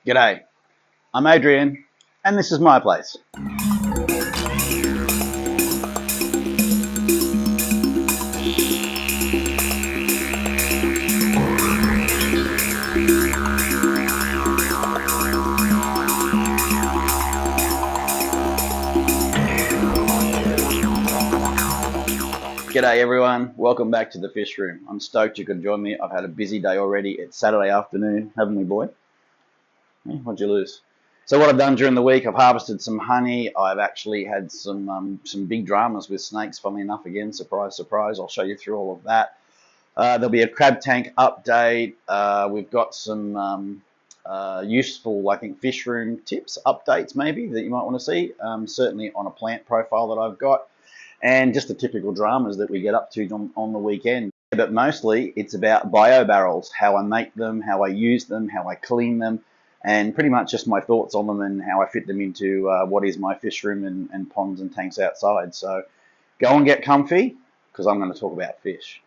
G'day, I'm Adrian, and this is my place. G'day everyone, welcome back to the Fishroom. I'm stoked you could join me. I've had a busy day already. It's Saturday afternoon, haven't we, boy? What'd you lose? So what I've done during the week, I've harvested some honey. I've actually had some big dramas with snakes, funnily enough. Again, surprise, surprise. I'll show you through all of that. There'll be a crab tank update. We've got some useful, I think, fish room tips, updates maybe, that you might want to see. Certainly on a plant profile that I've got. And just the typical dramas that we get up to on the weekend. But mostly it's about bio barrels, how I make them, how I use them, how I clean them, and pretty much just my thoughts on them and how I fit them into what is my fish room and ponds and tanks outside. So go and get comfy, because I'm going to talk about fish.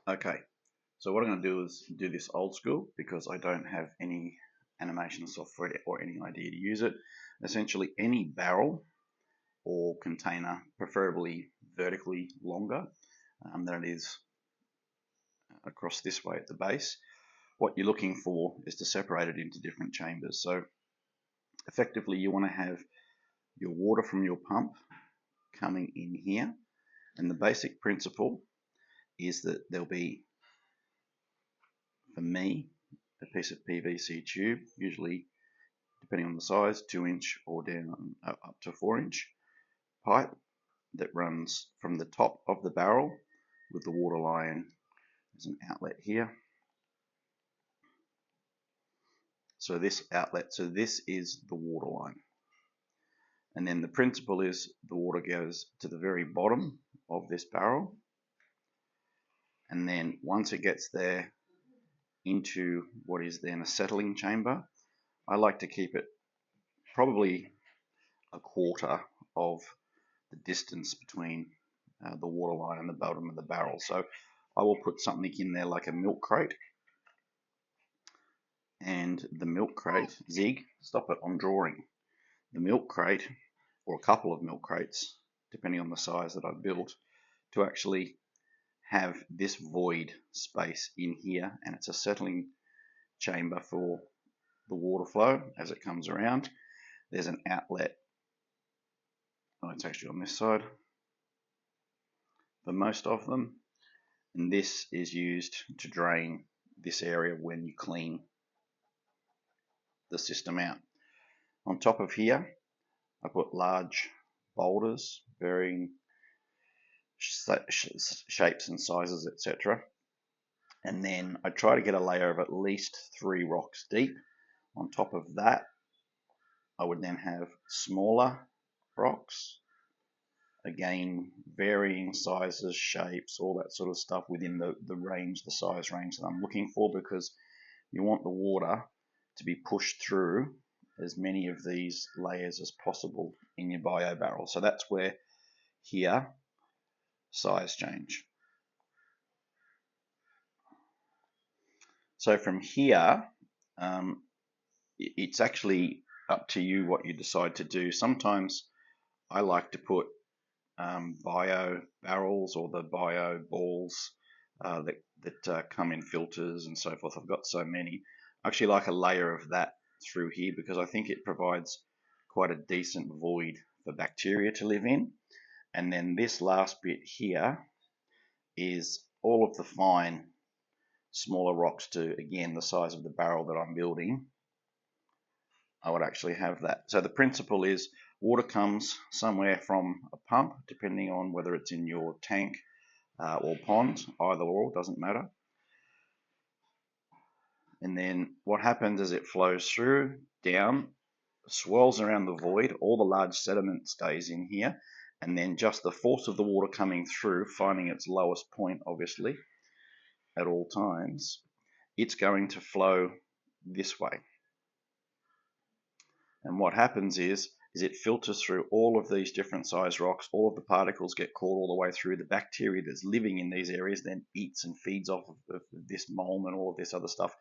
Okay, so what I'm going to do is do this old school because I don't have any animation software or any idea to use it. Essentially any barrel or container, preferably vertically longer than it is across this way at the base. What you're looking for is to separate it into different chambers. So effectively you want to have your water from your pump coming in here, and the basic principle is that there'll be, for me, a piece of PVC tube, usually depending on the size, 2-inch or down up to 4-inch pipe that runs from the top of the barrel with the water line. There's an outlet here. So this is the water line. And then the principle is the water goes to the very bottom of this barrel. And then once it gets there into what is then a settling chamber, I like to keep it probably a quarter of the distance between the water line and the bottom of the barrel. So I will put something in there like a milk crate. And the milk crate, Zig, stop it, I'm drawing. The milk crate, or a couple of milk crates, depending on the size that I've built, to actually have this void space in here, and it's a settling chamber for the water flow as it comes around. There's an outlet, it's actually on this side for most of them, and this is used to drain this area when you clean the system out. On top of here I put large boulders, varying shapes and sizes, etc. And then I try to get a layer of at least 3 rocks deep. On top of that, I would then have smaller rocks, again varying sizes, shapes, all that sort of stuff within the range, the size range that I'm looking for, because you want the water to be pushed through as many of these layers as possible in your bio barrel. So that's where here size change. So from here, it's actually up to you what you decide to do. Sometimes I like to put bio barrels or the bio balls that come in filters and so forth. I've got so many. I actually like a layer of that through here because I think it provides quite a decent void for bacteria to live in. And then this last bit here is all of the fine smaller rocks to, again, the size of the barrel that I'm building. I would actually have that. So the principle is water comes somewhere from a pump, depending on whether it's in your tank or pond, either or, doesn't matter. And then what happens is it flows through, down, swirls around the void, all the large sediment stays in here, and then just the force of the water coming through, finding its lowest point, obviously, at all times, it's going to flow this way. And what happens is is it filters through all of these different size rocks. All of the particles get caught all the way through. The bacteria that's living in these areas then eats and feeds off of this mulm and all of this other stuff,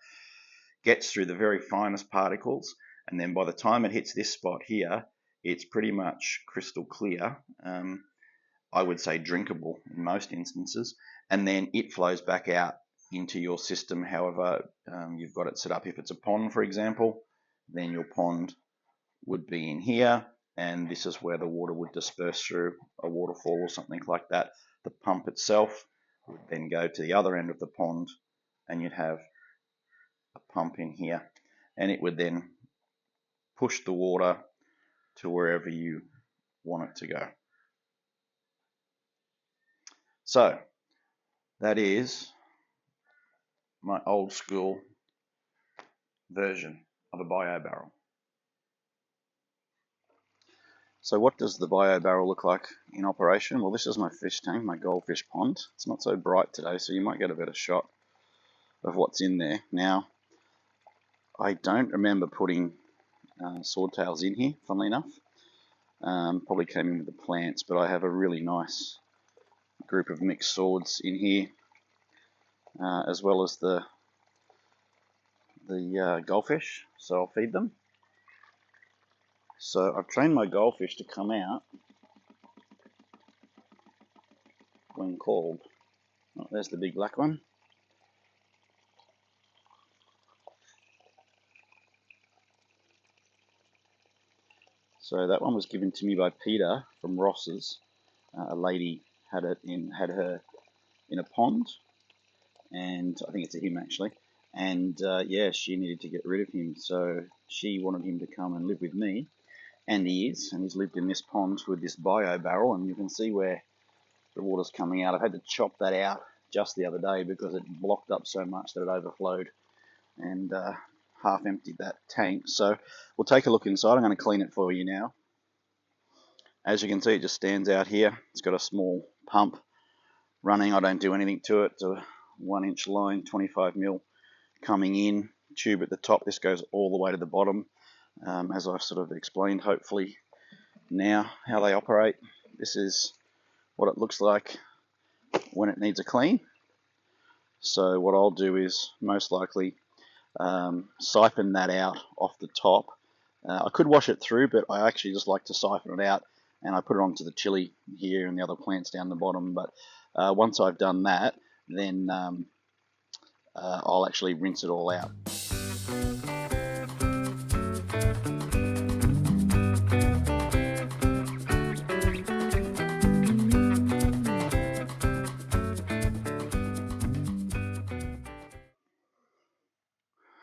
gets through the very finest particles, and then by the time it hits this spot here, it's pretty much crystal clear. I would say drinkable in most instances, and then it flows back out into your system however you've got it set up. If it's a pond, for example, then your pond would be in here, and this is where the water would disperse through a waterfall or something like that. The pump itself would then go to the other end of the pond, and you'd have a pump in here, and it would then push the water to wherever you want it to go. So that is my old school version of a bio barrel. So what does the bio barrel look like in operation? Well, this is my fish tank, my goldfish pond. It's not so bright today, so you might get a better shot of what's in there. Now, I don't remember putting swordtails in here, funnily enough. Probably came in with the plants, but I have a really nice group of mixed swords in here, as well as the goldfish, so I'll feed them. So I've trained my goldfish to come out when called. Oh, there's the big black one. So that one was given to me by Peter from Ross's. A lady had her in a pond, and I think it's a him actually. And yeah, she needed to get rid of him, so she wanted him to come and live with me. And he is, and he's lived in this pond with this bio barrel, and you can see where the water's coming out. I've had to chop that out just the other day because it blocked up so much that it overflowed and half emptied that tank. So we'll take a look inside. I'm going to clean it for you now. As you can see, it just stands out here. It's got a small pump running. I don't do anything to it. It's a 1-inch line, 25mm coming in, tube at the top. This goes all the way to the bottom. As I've sort of explained, hopefully now how they operate. This is what it looks like when it needs a clean. So what I'll do is most likely siphon that out off the top. I could wash it through, but I actually just like to siphon it out, and I put it onto the chili here and the other plants down the bottom. But once I've done that, then I'll actually rinse it all out.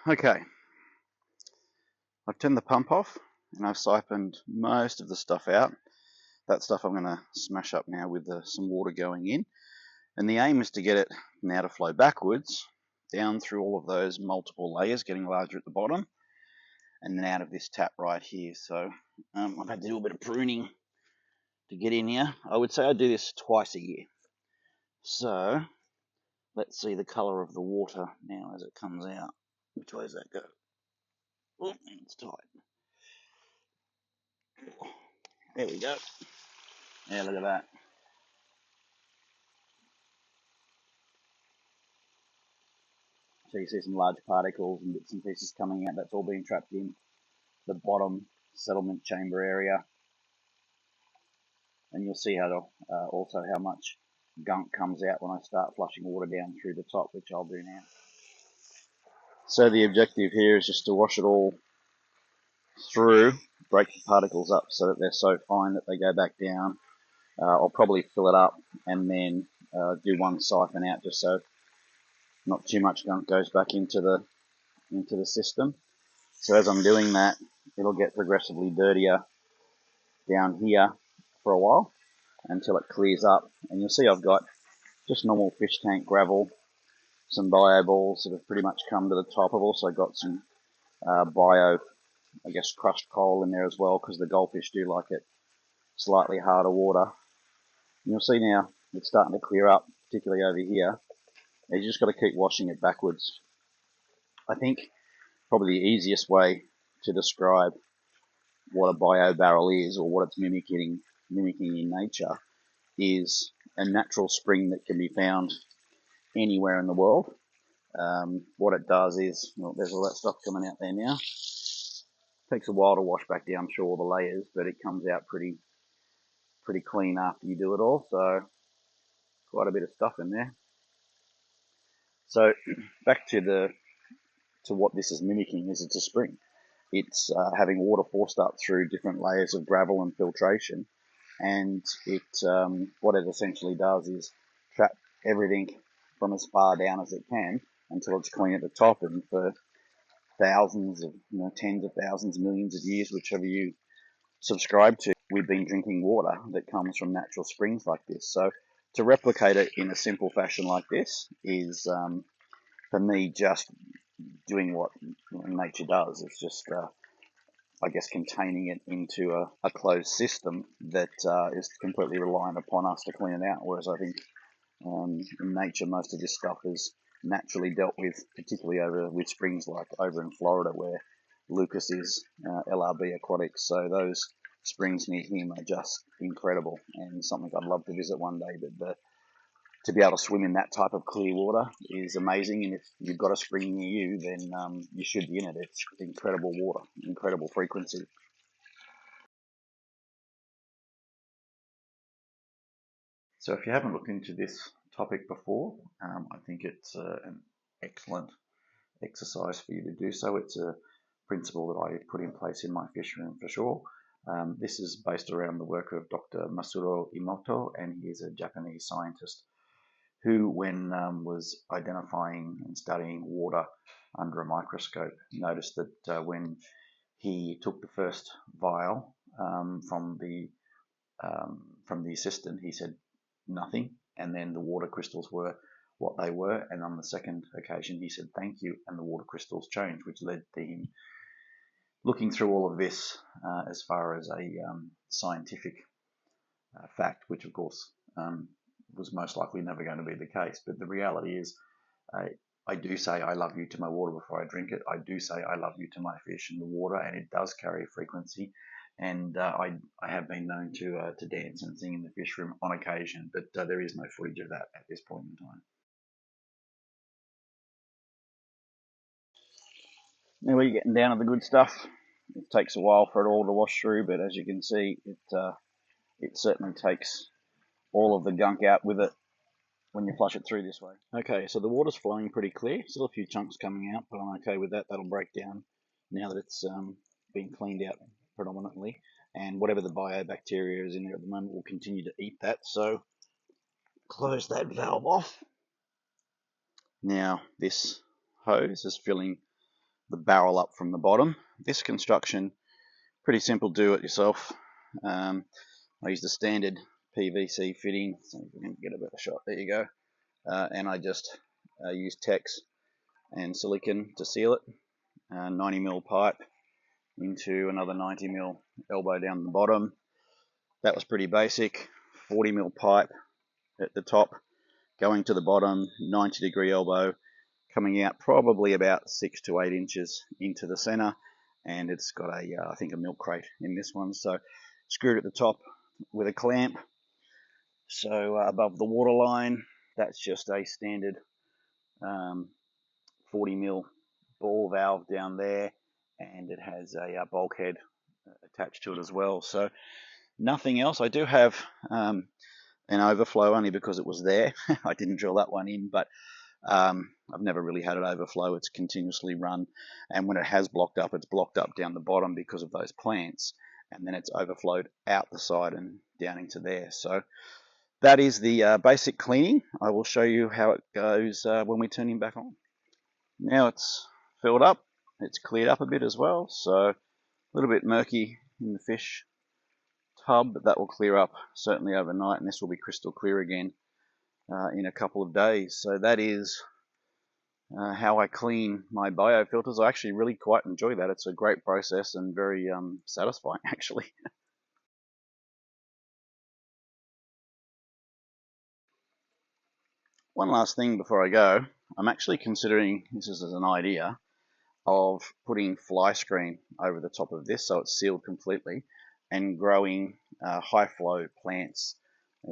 Okay, I've turned the pump off and I've siphoned most of the stuff out. That stuff I'm going to smash up now with some water going in. And the aim is to get it now to flow backwards, down through all of those multiple layers, getting larger at the bottom, and then out of this tap right here. So I've had to do a bit of pruning to get in here. I would say I do this twice a year. So let's see the colour of the water now as it comes out. Which way does that go? Oh, it's tight. There we go. Yeah, look at that. So you see some large particles and bits and pieces coming out. That's all being trapped in the bottom settlement chamber area. And you'll see also how much gunk comes out when I start flushing water down through the top, which I'll do now. So the objective here is just to wash it all through, break the particles up so that they're so fine that they go back down. I'll probably fill it up and then do one siphon out just so not too much gunk goes back into the system. So as I'm doing that, it'll get progressively dirtier down here for a while until it clears up. And you'll see I've got just normal fish tank gravel, some bio balls that have pretty much come to the top. I've also got some bio, I guess, crushed coral in there as well, because the goldfish do like it slightly harder water. And you'll see now it's starting to clear up, particularly over here. You just got to keep washing it backwards. I think probably the easiest way to describe what a biobarrel is, or what it's mimicking in nature, is a natural spring that can be found anywhere in the world. What it does is, well, there's all that stuff coming out there now. Takes a while to wash back down through all the layers, but it comes out pretty clean after you do it all. So quite a bit of stuff in there. So back to what this is mimicking is it's a spring. It's having water forced up through different layers of gravel and filtration, and what it essentially does is trap everything from as far down as it can until it's clean at the top. And for thousands of, tens of thousands, millions of years, whichever you subscribe to, we've been drinking water that comes from natural springs like this. So to replicate it in a simple fashion like this is, for me, just doing what nature does. It's just, I guess, containing it into a closed system that is completely reliant upon us to clean it out. Whereas I think in nature, most of this stuff is naturally dealt with, particularly with springs like over in Florida, where Lucas is, LRB Aquatics. So those springs near him are just incredible and something I'd love to visit one day. But to be able to swim in that type of clear water is amazing. And if you've got a spring near you, then you should be in it. It's incredible water, incredible frequency. So if you haven't looked into this topic before, I think it's an excellent exercise for you to do so. It's a principle that I put in place in my fish room for sure. This is based around the work of Dr. Masuro Emoto, and he is a Japanese scientist who, when was identifying and studying water under a microscope, noticed that when he took the first vial from the assistant, he said nothing, and then the water crystals were what they were. And on the second occasion, he said thank you, and the water crystals changed, which led to him looking through all of this as far as a scientific fact, which of course was most likely never going to be the case. But the reality is, I do say I love you to my water before I drink it. I do say I love you to my fish and the water, and it does carry a frequency. And I have been known to dance and sing in the fish room on occasion, but there is no footage of that at this point in time. Now we're getting down to the good stuff. It takes a while for it all to wash through, but as you can see, it certainly takes all of the gunk out with it when you flush it through this way. Okay, so the water's flowing pretty clear. Still a few chunks coming out, but I'm okay with that. That'll break down now that it's been cleaned out predominantly. And whatever the biobacteria is in there at the moment will continue to eat that. So close that valve off. Now this hose is filling the barrel up from the bottom. This construction, pretty simple, do it yourself. I used a standard PVC fitting, so if we can get a better shot, there you go. And I just used Tex and silicon to seal it. 90mm pipe into another 90mm elbow down the bottom. That was pretty basic. 40mm pipe at the top, going to the bottom, 90-degree elbow, coming out probably about 6 to 8 inches into the center. And it's got I think a milk crate in this one. So screwed at the top with a clamp. So above the water line, that's just a standard 40mm ball valve down there, and it has a bulkhead attached to it as well. So nothing else. I do have an overflow only because it was there. I didn't drill that one in, but I've never really had it overflow. It's continuously run, and when it has blocked up, it's blocked up down the bottom because of those plants, and then it's overflowed out the side and down into there. So that is the basic cleaning. I will show you how it goes when we turn him back on. Now it's filled up. It's cleared up a bit as well, so a little bit murky in the fish tub, but that will clear up certainly overnight, and this will be crystal clear again in a couple of days. So that is how I clean my biofilters. I actually really quite enjoy that. It's a great process and very satisfying, actually. One last thing before I go. I'm actually considering, this is as an idea, of putting fly screen over the top of this so it's sealed completely, and growing high flow plants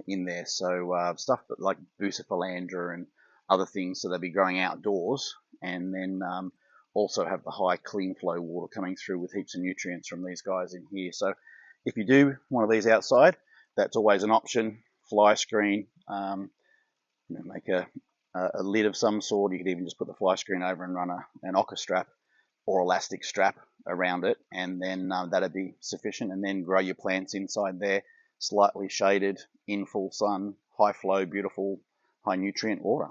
in there. So stuff like Bucephalandra and other things, so they'll be growing outdoors, and then also have the high clean flow water coming through with heaps of nutrients from these guys in here. So if you do one of these outside, that's always an option. Fly screen, make a lid of some sort. You could even just put the fly screen over and run an ocker strap or elastic strap around it, and then that'd be sufficient. And then grow your plants inside there, slightly shaded, in full sun, high flow, beautiful, high nutrient water.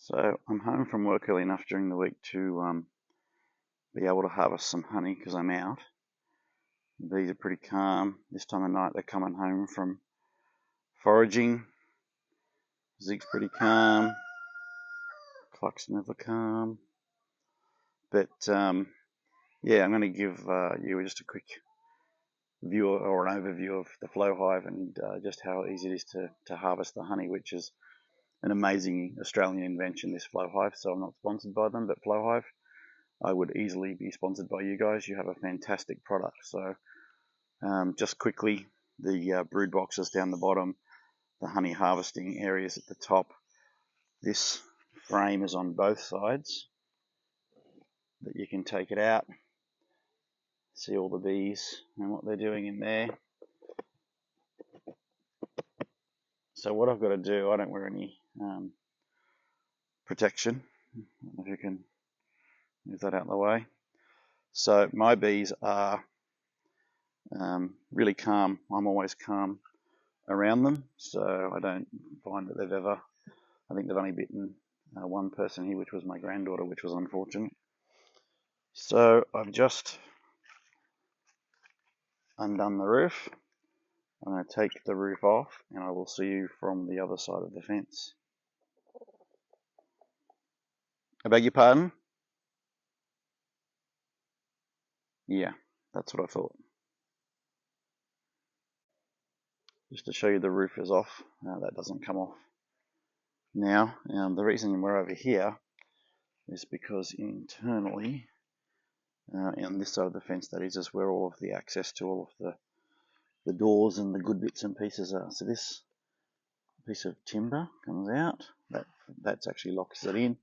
So I'm home from work early enough during the week to be able to harvest some honey because I'm out. The bees are pretty calm. This time of night they're coming home from foraging. Zig's pretty calm. Cluck's never calm. But yeah, I'm going to give you just a quick view or an overview of the flow hive and just how easy it is to harvest the honey, which is an amazing Australian invention, this flow hive. So I'm not sponsored by them, but flow hive, I would easily be sponsored by you guys. You have a fantastic product. So just quickly, the brood boxes down the bottom, the honey harvesting areas at the top. This frame is on both sides, that you can take it out, see all the bees and what they're doing in there. So what I've got to do, I don't wear any protection. I don't know if you can move that out of the way. So my bees are really calm. I'm always calm around them, so I don't find that they've ever, I think they've only bitten one person here, which was my granddaughter, which was unfortunate. So I've just undone the roof. I'm going to take the roof off and I will see you from the other side of the fence. I beg your pardon? Yeah, that's what I thought. Just to show you the roof is off. That doesn't come off now. The reason we're over here is because internally, on this side of the fence, that is where all of the access to all of the doors and the good bits and pieces are. So this piece of timber comes out. That's actually locks it in.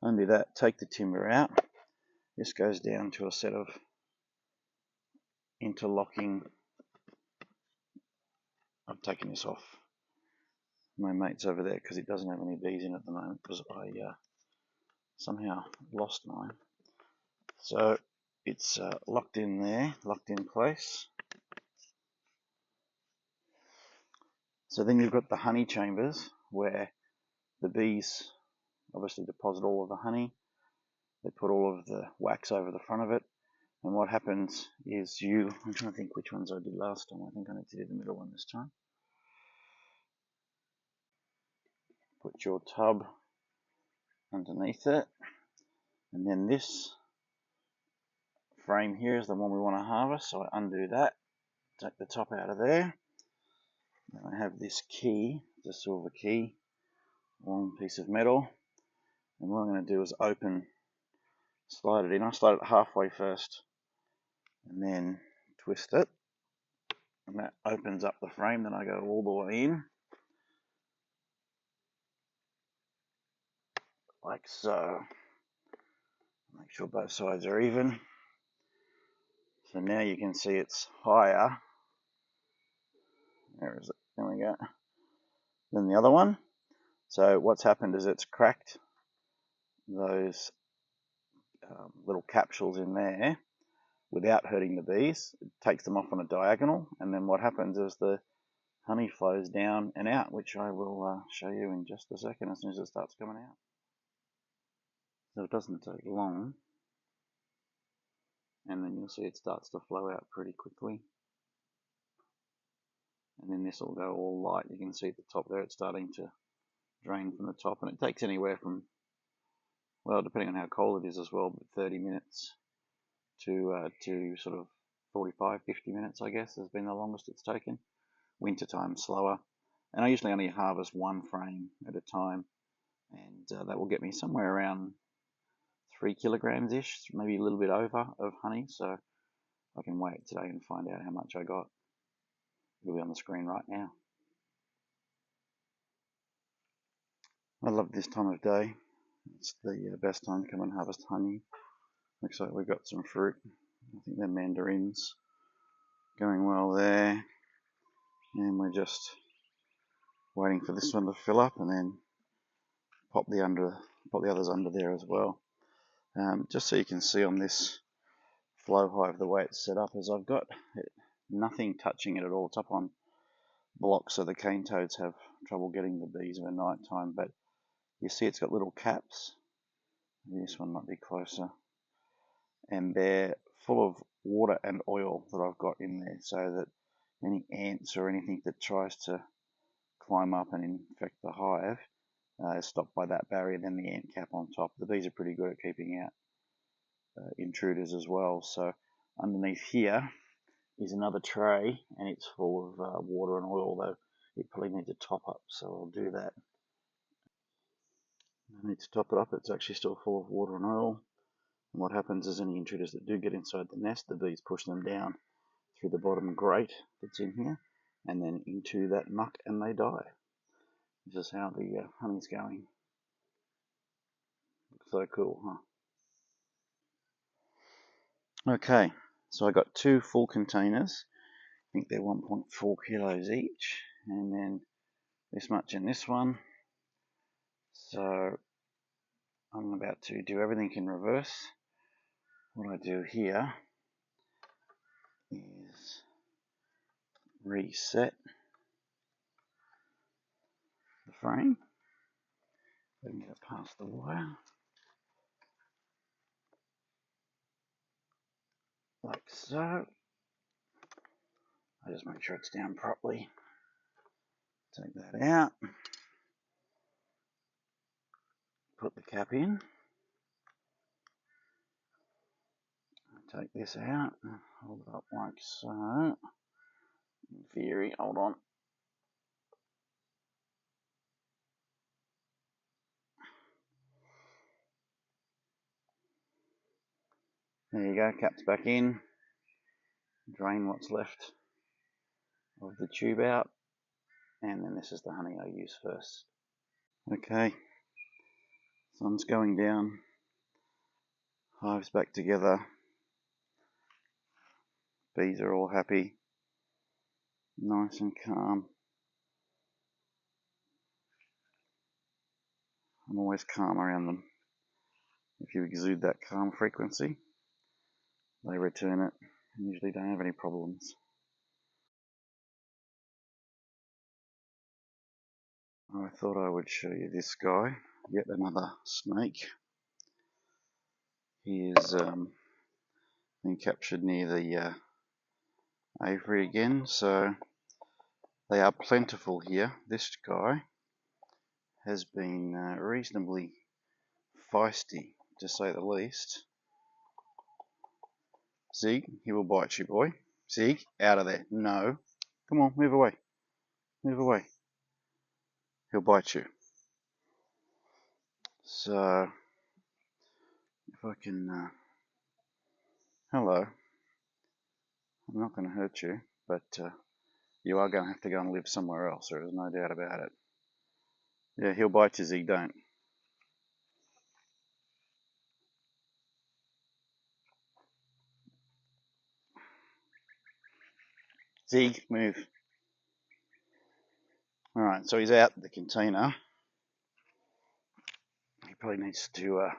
Undo that, take the timber out. This goes down to a set of interlocking. I'm taking this off my mate's over there because it doesn't have any bees in at the moment because I somehow lost mine. So it's locked in there, locked in place. So then you've got the honey chambers where the bees obviously deposit all of the honey. They put all of the wax over the front of it. And what happens is I'm trying to think which ones I did last time. I think I need to do the middle one this time. Put your tub underneath it. And then this frame here is the one we want to harvest. So I undo that, take the top out of there. Then I have this key, the silver key, long piece of metal. And what I'm going to do is slide it in. I slide it halfway first and then twist it. And that opens up the frame. Then I go all the way in. like so. Make sure both sides are even. So now you can see it's higher. There is it. There we go. Than the other one. So what's happened is it's cracked those little capsules in there without hurting the bees. It takes them off on a diagonal, and then what happens is the honey flows down and out, which I will show you in just a second as soon as it starts coming out. So it doesn't take long, and then you'll see it starts to flow out pretty quickly. And then this will go all light. You can see at the top there it's starting to drain from the top, and it takes anywhere from, well, depending on how cold it is as well, but 30 minutes to sort of 45, 50 minutes, I guess, has been the longest it's taken. Wintertime slower, and I usually only harvest one frame at a time, and that will get me somewhere around 3 kilograms ish, maybe a little bit over, of honey. So I can weigh it today and find out how much I got. It'll be on the screen right now. I love this time of day. It's the best time to come and harvest honey. Looks like we've got some fruit. I think they're mandarins. Going well there. And we're just waiting for this one to fill up, and then pop the others under there as well. Just so you can see on this flow hive the way it's set up is I've got nothing touching it at all. It's up on blocks, so the cane toads have trouble getting the bees in the night time, but you see it's got little caps. This one might be closer, and they're full of water and oil that I've got in there, so that any ants or anything that tries to climb up and infect the hive is stopped by that barrier. Then the ant cap on top. The bees are pretty good at keeping out intruders as well. So underneath here is another tray, and it's full of water and oil, though it probably needs a top up, so I'll do that. I need to top it up. It's actually still full of water and oil, and what happens is any intruders that do get inside the nest, the bees push them down through the bottom grate that's in here and then into that muck, and they die. This is how the honey's going. Looks so cool, huh? Okay, so I got 2 full containers. I think they're 1.4 kilos each, and then this much in this one. So I'm about to do everything in reverse. What I do here is reset the frame. Let me get it past the wire. Like so. I just make sure it's down properly. Take that out. Put the cap in. Take this out. Hold it up like so. In theory, hold on. There you go, cap's back in. Drain what's left of the tube out, and then this is the honey I use first. Okay, sun's going down, hives back together, bees are all happy, nice and calm. I'm always calm around them. If you exude that calm frequency, they return it and usually don't have any problems. I thought I would show you this guy, yet another snake. He is been captured near the aviary again, so they are plentiful here. This guy has been reasonably feisty, to say the least. Zig, he will bite you, boy. Zig, out of there. No. Come on, move away. Move away. He'll bite you. So, if I can... hello. I'm not going to hurt you, but you are going to have to go and live somewhere else. There is no doubt about it. Yeah, he'll bite you, Zig, don't. Zig, move. Alright, so he's out the container. He probably needs to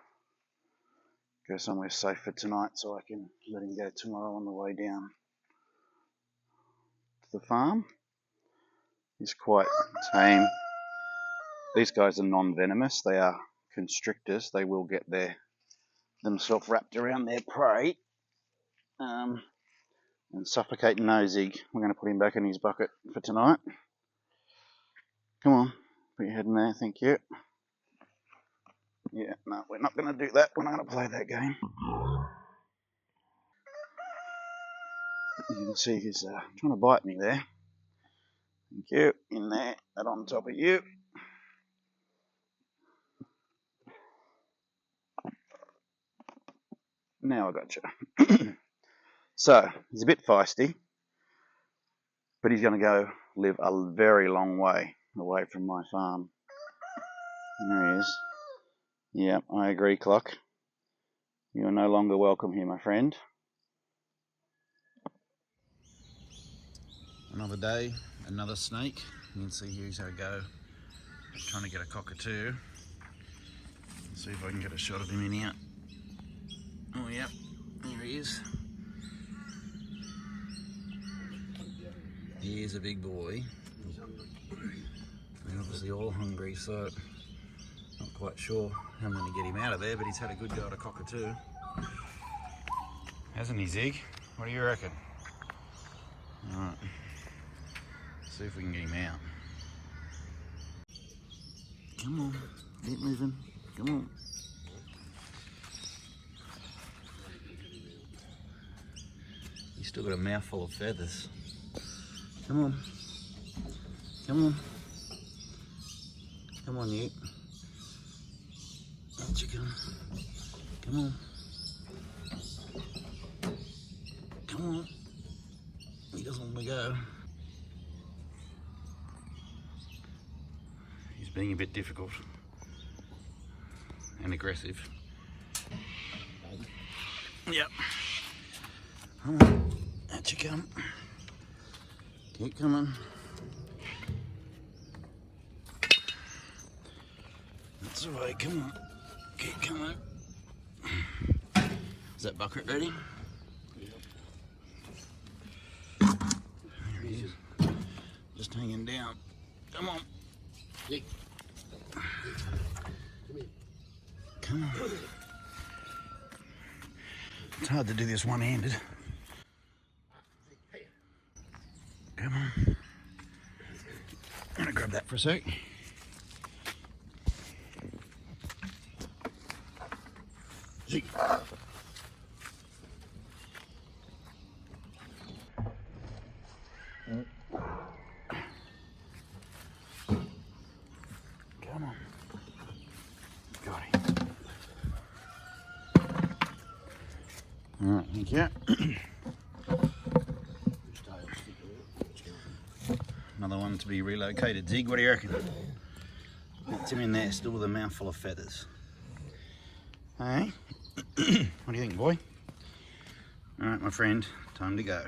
go somewhere safe for tonight so I can let him go tomorrow on the way down to the farm. He's quite tame. These guys are non-venomous. They are constrictors. They will get themselves wrapped around their prey and suffocate. No, Zig. We're going to put him back in his bucket for tonight. Come on, put your head in there. Thank you. Yeah, no, we're not going to do that. We're not going to play that game. You can see he's trying to bite me there. Thank you. In there, that on top of you. Now I got you. So, he's a bit feisty, but he's going to go live a very long way away from my farm. There he is. Yeah, I agree, Clock. You are no longer welcome here, my friend. Another day, another snake. You can see here's how I go. Trying to get a cockatoo. See if I can get a shot of him in here. Oh, yeah, there he is. He is a big boy. They're obviously all hungry, so not quite sure how I'm going to get him out of there, but he's had a good go at a cockatoo. Hasn't he, Zig? What do you reckon? Alright. See if we can get him out. Come on, keep moving. Come on. He's still got a mouthful of feathers. Come on. Come on. Come on, you. Out you come. Come on. Come on. He doesn't want to go. He's being a bit difficult and aggressive. Yep. Come on. Out you come. Keep coming. That's the way, come on. Keep coming. Is that bucket ready? There he is. Just hanging down. Come on. Come on. It's hard to do this one-handed. Come on. I'm gonna grab that for a sec. Zig. Come on. Got him. Alright, thank you. Another one to be relocated. Zig, what do you reckon? It's him in there, still with a mouthful of feathers. Hey? What do you think, boy? Alright, my friend, time to go.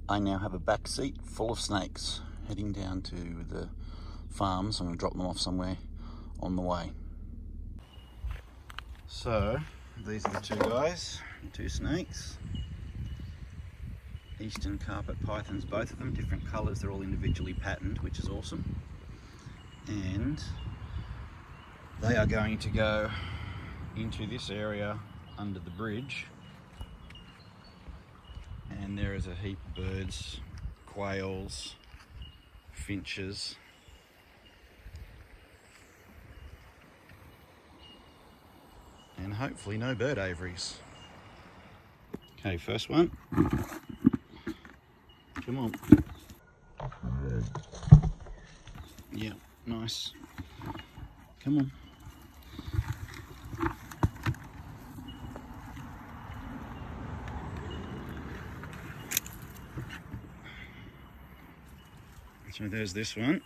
I now have a back seat full of snakes heading down to the farms. I'm going to drop them off somewhere on the way. So, these are the two guys, the two snakes. Eastern carpet pythons, both of them, different colours, they're all individually patterned, which is awesome. And they are going to go into this area under the bridge, and there is a heap of birds, quails, finches, and hopefully no bird aviaries. Okay, first one. Come on. Yeah, nice. Come on. So there's this one.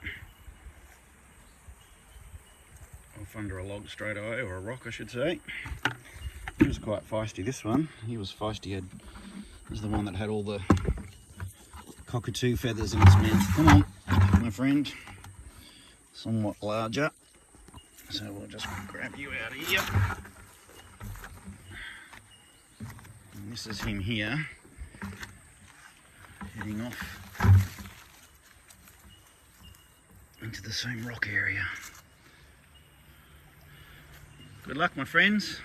Off under a log straight away, or a rock I should say. He was quite feisty, this one. He was feisty. He was the one that had all the cockatoo feathers in its mouth. Come on, my friend. Somewhat larger. So we'll just grab you out of here. And this is him here, heading off into the same rock area. Good luck, my friends.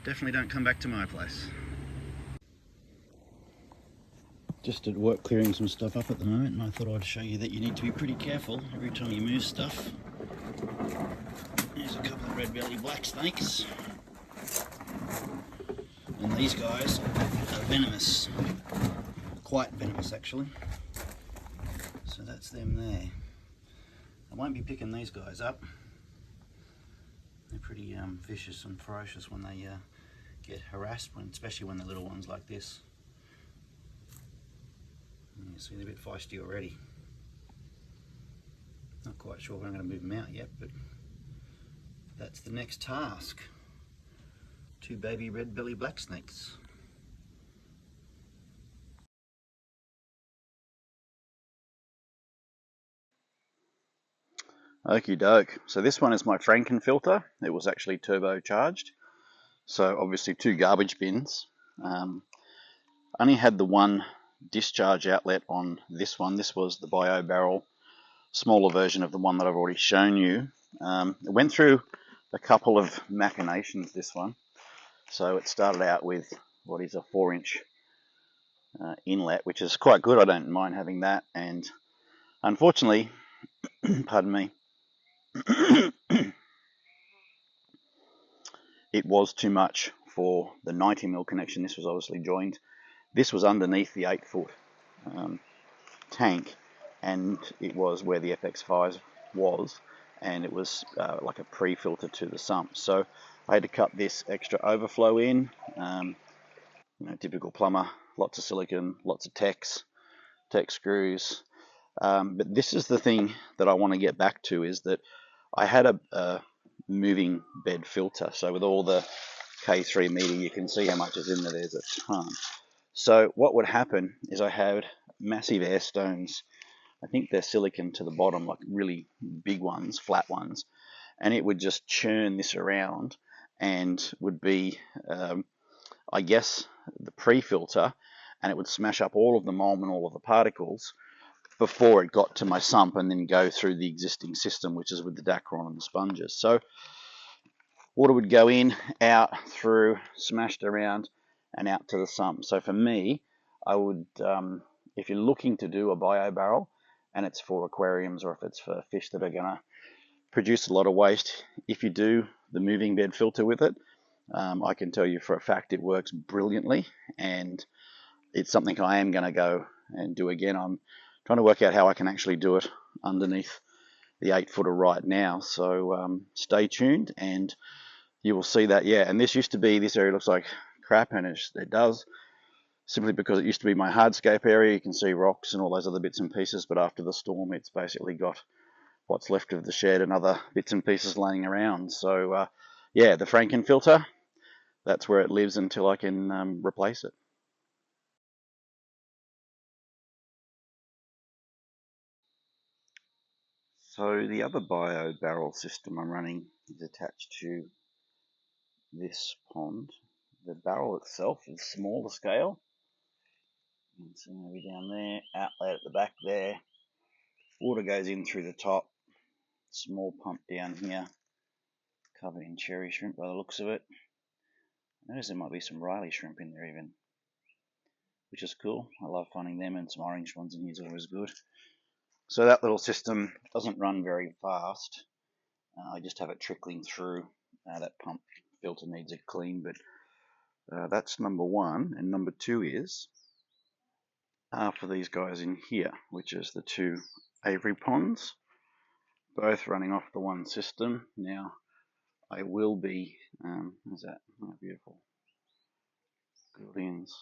Definitely don't come back to my place. Just at work clearing some stuff up at the moment, and I thought I'd show you that you need to be pretty careful every time you move stuff. There's a couple of red-bellied black snakes. And these guys are venomous. Quite venomous, actually. So that's them there. I won't be picking these guys up. They're pretty vicious and ferocious when they get harassed, especially when they're little ones like this. And you see they're a bit feisty already. Not quite sure when I'm going to move them out yet, but that's the next task. 2 baby red-bellied black snakes. Okie doke. So this one is my Franken filter. It was actually turbocharged. So obviously 2 garbage bins. Only had the one discharge outlet on this one. This was the bio barrel, smaller version of the one that I've already shown you. It went through a couple of machinations, this one. So it started out with what is a 4-inch inlet, which is quite good. I don't mind having that. And unfortunately, pardon me, it was too much for the 90mm connection. This was obviously joined. This was underneath the 8-foot tank, and it was where the FX5 was, and it was like a pre-filter to the sump. So I had to cut this extra overflow in. You know, typical plumber, lots of silicon, lots of tech screws. But this is the thing that I want to get back to, is that I had a moving bed filter. So with all the K3 meter, you can see how much is in there. There's a ton. So what would happen is I had massive air stones. I think they're silicon to the bottom, like really big ones, flat ones. And it would just churn this around and would be, I guess, the pre-filter, and it would smash up all of the mold and all of the particles before it got to my sump and then go through the existing system, which is with the Dacron and the sponges. So water would go in, out, through, smashed around, and out to the sump. So for me, I would, if you're looking to do a bio barrel, and it's for aquariums or if it's for fish that are going to produce a lot of waste, if you do the moving bed filter with it, I can tell you for a fact it works brilliantly, and it's something I am going to go and do again. I'm trying to work out how I can actually do it underneath the 8-footer right now. So stay tuned and you will see that. Yeah, and this used to be, this area looks like crap, and it does, simply because it used to be my hardscape area. You can see rocks and all those other bits and pieces, but after the storm it's basically got what's left of the shed and other bits and pieces laying around. So yeah, the Franken filter, that's where it lives until I can replace it. So the other bio barrel system I'm running is attached to this pond. The barrel itself is smaller scale. You can see maybe down there, outlet at the back there. Water goes in through the top. Small pump down here, covered in cherry shrimp by the looks of it. I notice there might be some Riley shrimp in there even, which is cool. I love finding them, and some orange ones in here is always good. So that little system doesn't run very fast. I just have it trickling through. That pump filter needs a clean, but that's number one. And number two is for these guys in here, which is the 2 aviary ponds, both running off the one system. Now I will be, how's that? Oh, beautiful. Guardians.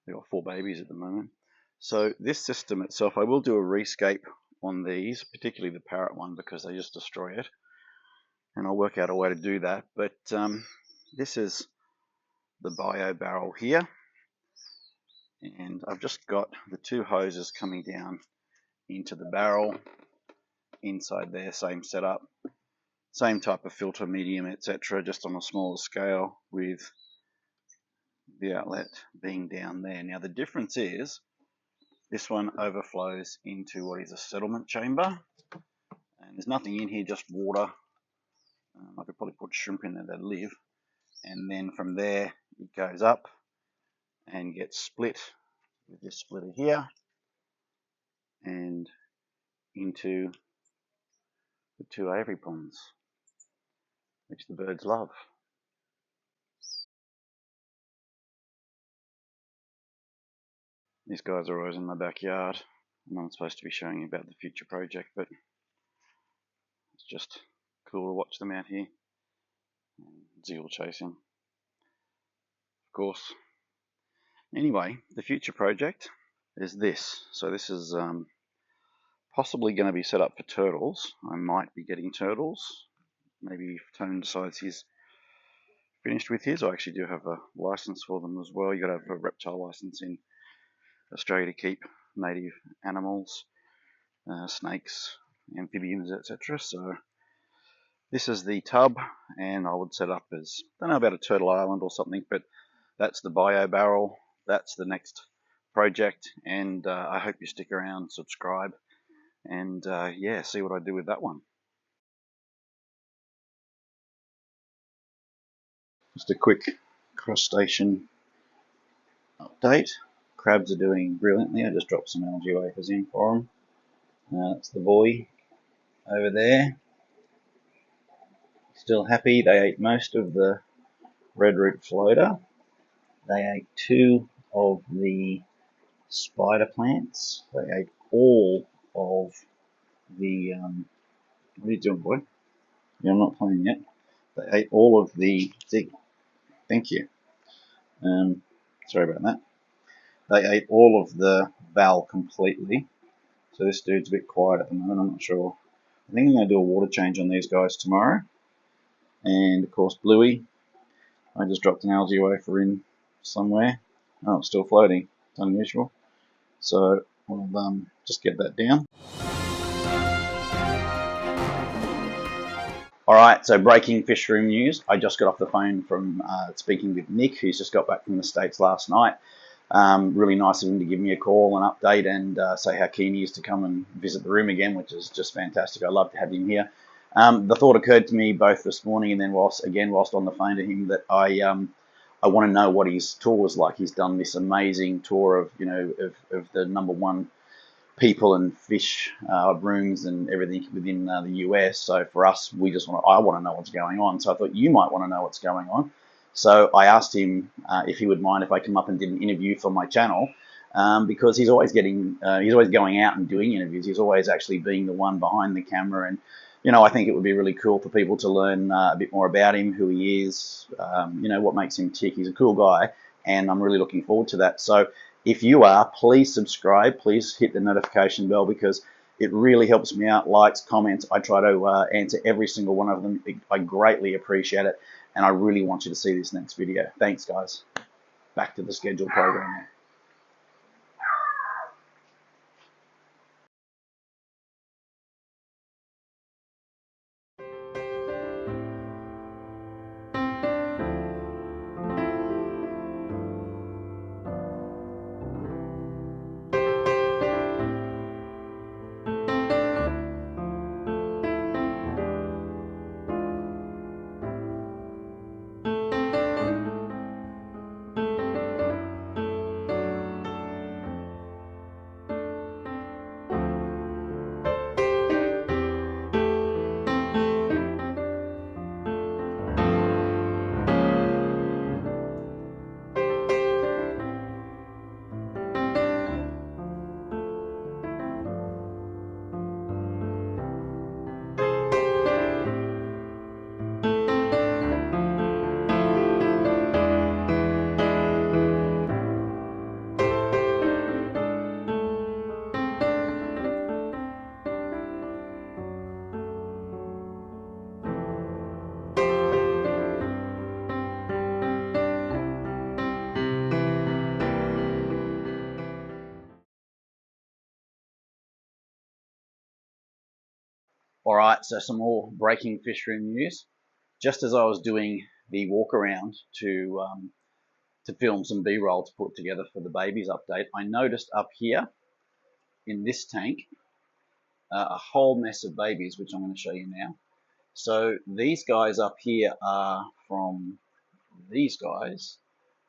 They've got 4 babies at the moment. So this system itself, I will do a rescape on these, particularly the parrot one, because they just destroy it. And I'll work out a way to do that. But this is the bio barrel here. And I've just got the two hoses coming down into the barrel inside there, same setup, same type of filter, medium, etc., just on a smaller scale with the outlet being down there. Now the difference is this one overflows into what is a settlement chamber, and there's nothing in here, just water. I could probably put shrimp in there that live, and then from there it goes up and gets split with this splitter here and into the two aviary ponds, which the birds love. These guys are always in my backyard, and I'm supposed to be showing you about the future project, but it's just cool to watch them out here. Zeal chasing, of course. Anyway, the future project is this. So this is possibly going to be set up for turtles. I might be getting turtles. Maybe if Tone decides he's finished with his. I actually do have a license for them as well. You got to have a reptile license in Australia to keep native animals, snakes, amphibians, etc. So this is the tub, and I would set up as, I don't know about a turtle island or something, but that's the bio barrel. That's the next project, and I hope you stick around, subscribe, and yeah, see what I do with that one. Just a quick crustacean update. Crabs are doing brilliantly. I just dropped some algae wafers in for them. That's the boy over there. Still happy. They ate most of the red root floater. They ate two of the spider plants. They ate all of the, what are you doing, boy? Yeah, I'm not playing yet. They ate all of the, thank you. Sorry about that. They ate all of the val completely. So this dude's a bit quiet at the moment, I'm not sure. I think I'm going to do a water change on these guys tomorrow. And of course Bluey, I just dropped an algae wafer in somewhere. Oh, it's still floating. It's unusual. So we'll just get that down. Alright, so breaking Fishroom news. I just got off the phone from speaking with Nick, who's just got back from the States last night. Really nice of him to give me a call, an update, and say how keen he is to come and visit the room again, which is just fantastic. I love to have him here. The thought occurred to me both this morning and then whilst on the phone to him that I want to know what his tour was like. He's done this amazing tour of of the #1 people and fish rooms and everything within the US. So for us, I want to know what's going on. So I thought you might want to know what's going on. So I asked him if he would mind if I come up and did an interview for my channel, because he's always going out and doing interviews. He's always actually being the one behind the camera, and I think it would be really cool for people to learn a bit more about him, who he is, what makes him tick. He's a cool guy, and I'm really looking forward to that. So if you are, please subscribe, please hit the notification bell, because it really helps me out. Likes, comments, I try to answer every single one of them. I greatly appreciate it, and I really want you to see this next video. Thanks, guys. Back to the scheduled program. All right, so some more breaking fish room news. Just as I was doing the walk around to film some B-roll to put together for the babies update, I noticed up here in this tank a whole mess of babies, which I'm going to show you now. So these guys up here are from these guys,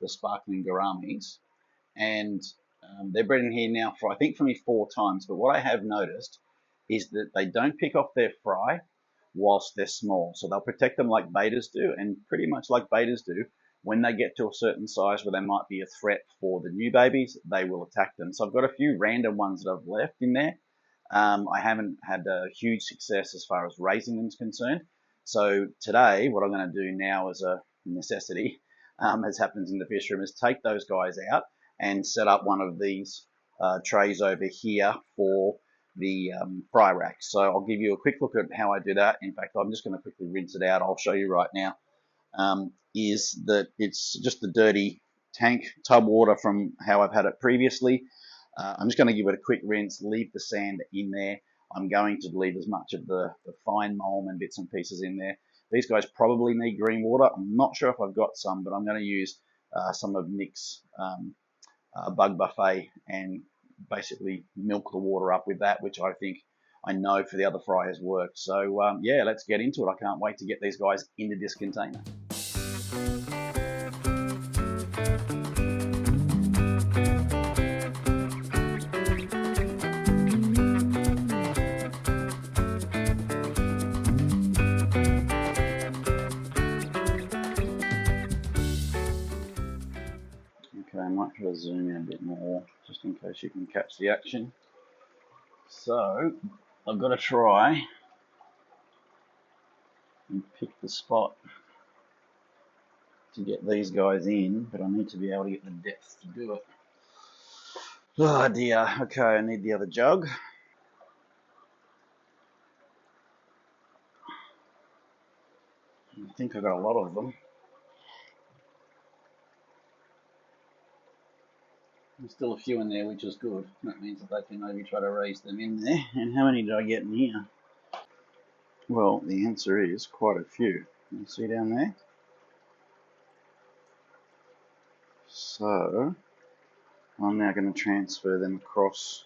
the sparkling gouramis, and they're bred in here now for, I think, for me 4 times. But what I have noticed is that they don't pick off their fry whilst they're small. So they'll protect them like betas do, and pretty much like betas do, when they get to a certain size where they might be a threat for the new babies, they will attack them. So I've got a few random ones that I've left in there. I haven't had a huge success as far as raising them is concerned. So today, what I'm going to do now as a necessity, as happens in the fish room, is take those guys out and set up one of these trays over here for the fry rack. So I'll give you a quick look at how I do that. In fact, I'm just going to quickly rinse it out. I'll show you right now. Is that it's just the dirty tank tub water from how I've had it previously. I'm just going to give it a quick rinse, leave the sand in there. I'm going to leave as much of the fine mulm and bits and pieces in there. These guys probably need green water. I'm not sure if I've got some, but I'm going to use some of Nick's bug buffet and basically milk the water up with that, which I know for the other fry has worked. So yeah, let's get into it. I can't wait to get these guys into this container. Okay, I might try to zoom in a bit more, just in case you can catch the action. So, I've got to try and pick the spot to get these guys in, but I need to be able to get the depth to do it. Oh dear, okay, I need the other jug. I think I got a lot of them. There's still a few in there, which is good. That means that they can maybe try to raise them in there. And how many did I get in here? Well, the answer is quite a few. You see down there? So, I'm now going to transfer them across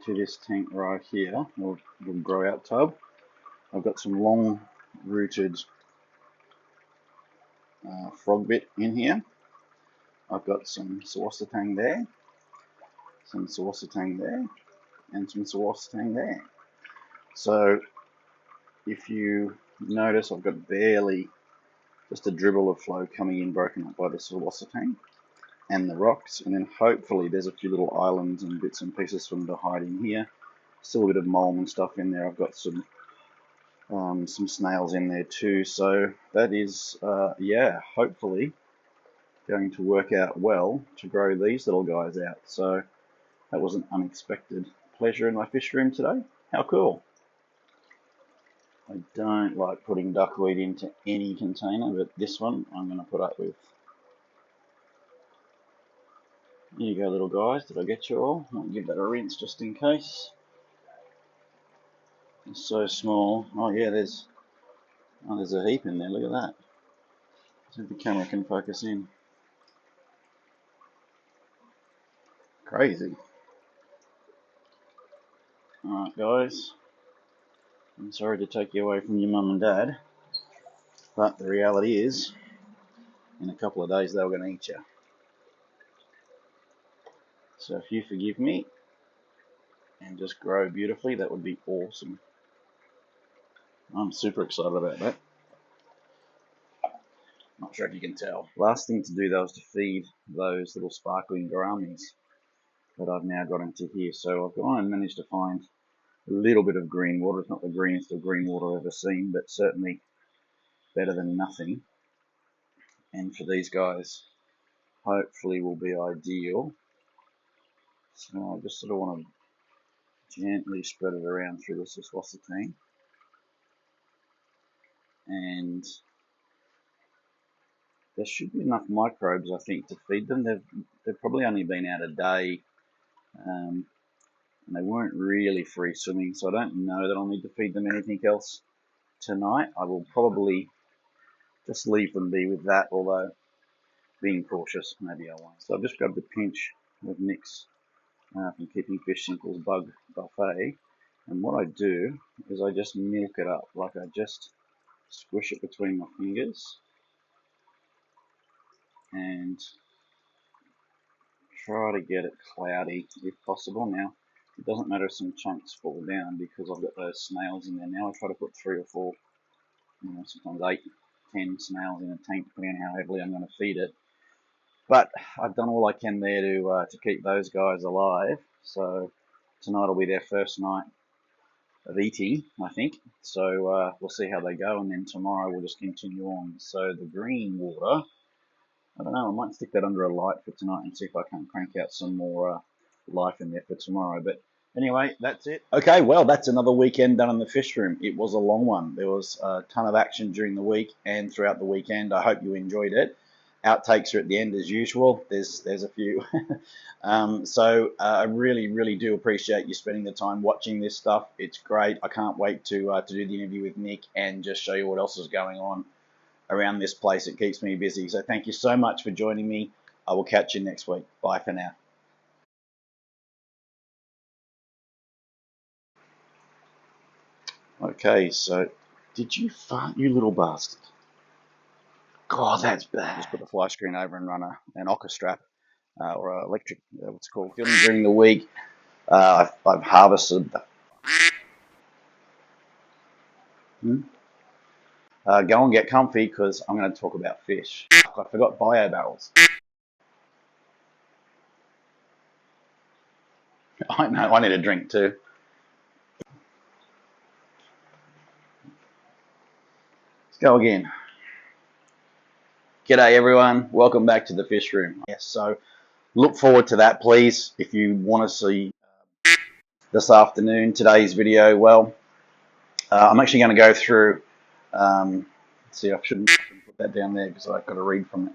to this tank right here, or little grow out tub. I've got some long rooted frog bit in here. I've got some sawasatang there, some sawasatang there, and some sawasatang there. So if you notice, I've got barely just a dribble of flow coming in, broken up by the sawasatang and the rocks, and then hopefully there's a few little islands and bits and pieces for them to hide in here. Still a bit of mulm and stuff in there. I've got some snails in there too. So that is, yeah, hopefully going to work out well to grow these little guys out. So that was an unexpected pleasure in my fish room today. How cool. I don't like putting duckweed into any container, but this one I'm going to put up with. Here you go, little guys. Did I get you all? I'll give that a rinse just in case. It's so small. Oh yeah, there's a heap in there. Look at that. See if the camera can focus in. Crazy. Alright guys, I'm sorry to take you away from your mum and dad, but the reality is, in a couple of days they were going to eat you. So if you forgive me and just grow beautifully, that would be awesome. I'm super excited about that. Not sure if you can tell. Last thing to do though is to feed those little sparkling gouramis that I've now got into here. So I've gone and managed to find a little bit of green water. It's not the greenest of green water I've ever seen, but certainly better than nothing. And for these guys, hopefully will be ideal. So I just sort of want to gently spread it around through the sawasatang. And there should be enough microbes, I think, to feed them. They've probably only been out a day, and they weren't really free swimming, so I don't know that I'll need to feed them anything else tonight. I will probably just leave them be with that, although being cautious, maybe I won't. So I've just grabbed a pinch of Nick's from Keeping Fish Simple's Bug Buffet, and what I do is I just milk it up, like I just squish it between my fingers and try to get it cloudy if possible. Now, it doesn't matter if some chunks fall down because I've got those snails in there now. I try to put 3 or 4, sometimes 8, 10 snails in a tank, depending on how heavily I'm going to feed it. But I've done all I can there to keep those guys alive. So tonight will be their first night of eating, I think. So we'll see how they go, and then tomorrow we'll just continue on. So the green water, I don't know, I might stick that under a light for tonight and see if I can crank out some more life in there for tomorrow. But anyway, that's it. Okay, well, that's another weekend done in the fish room. It was a long one. There was a ton of action during the week and throughout the weekend. I hope you enjoyed it. Outtakes are at the end as usual. There's a few. So I really do appreciate you spending the time watching this stuff. It's great. I can't wait to do the interview with Nick and just show you what else is going on around this place. It keeps me busy. So thank you so much for joining me. I will catch you next week. Bye for now. Okay, so did you fart, you little bastard? God, that's bad. Just put the fly screen over and run an ocker strap or an electric, what's it called, filming during the week. I've harvested. Go and get comfy because I'm going to talk about fish. I forgot bio barrels. I know, I need a drink too. Let's go again. G'day everyone, welcome back to the fish room. Yes, so look forward to that, please. If you want to see this afternoon today's video, well, I'm actually going to go through. See, I shouldn't put that down there because I've got to read from it.